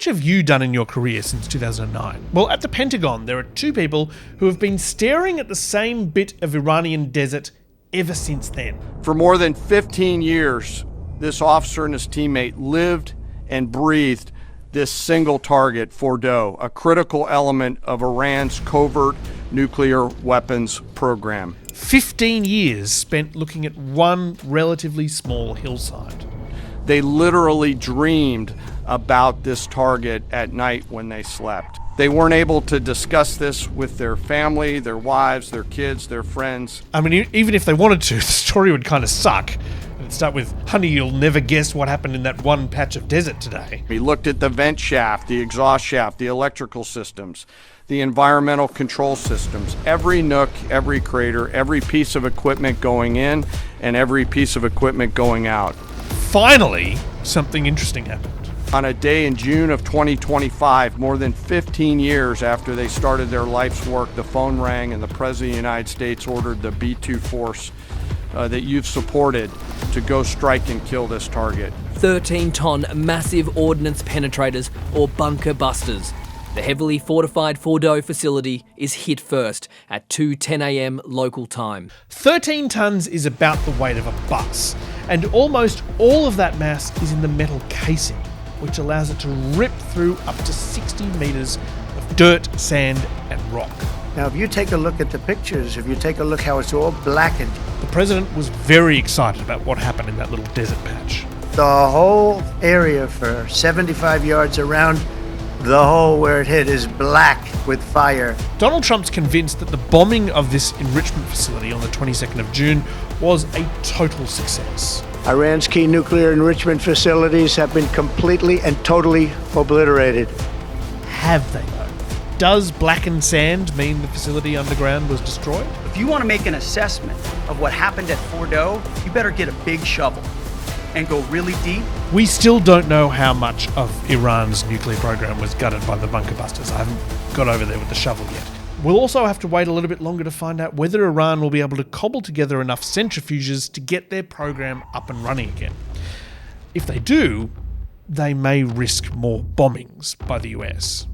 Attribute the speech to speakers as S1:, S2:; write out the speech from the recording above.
S1: much have you done in your career since 2009? Well, at the Pentagon, there are two people who have been staring at the same bit of Iranian desert ever since then.
S2: For more than 15 years, this officer and his teammate lived and breathed this single target, Fordow, a critical element of Iran's covert nuclear weapons program.
S1: 15 years spent looking at one relatively small hillside.
S2: They literally dreamed about this target at night when they slept. They weren't able to discuss this with their family, their wives, their kids, their friends.
S1: I mean, even if they wanted to, the story would kind of suck. It'd start with, honey, you'll never guess what happened in that one patch of desert today.
S2: We looked at the vent shaft, the exhaust shaft, the electrical systems, the environmental control systems, every nook, every crater, every piece of equipment going in and every piece of equipment going out.
S1: Finally, something interesting happened.
S2: On a day in June of 2025, more than 15 years after they started their life's work, the phone rang and the President of the United States ordered the B-2 force that you've supported to go strike and kill this target.
S3: 13-ton massive ordnance penetrators, or bunker busters. The heavily fortified Fordow facility is hit first at 2:10 a.m. local time.
S1: 13 tons is about the weight of a bus, and almost all of that mass is in the metal casing, which allows it to rip through up to 60 metres of dirt, sand and rock.
S4: Now, if you take a look at the pictures, if you take a look how it's all blackened.
S1: The president was very excited about what happened in that little desert patch.
S4: The whole area for 75 yards around the hole where it hit is black with fire.
S1: Donald Trump's convinced that the bombing of this enrichment facility on the 22nd of June was a total success.
S4: Iran's key nuclear enrichment facilities have been completely and totally obliterated.
S1: Have they, though? Does blackened sand mean the facility underground was destroyed?
S5: If you want to make an assessment of what happened at Fordow, you better get a big shovel and go really deep.
S1: We still don't know how much of Iran's nuclear program was gutted by the bunker busters. I haven't got over there with the shovel yet. We'll also have to wait a little bit longer to find out whether Iran will be able to cobble together enough centrifuges to get their program up and running again. If they do, they may risk more bombings by the US.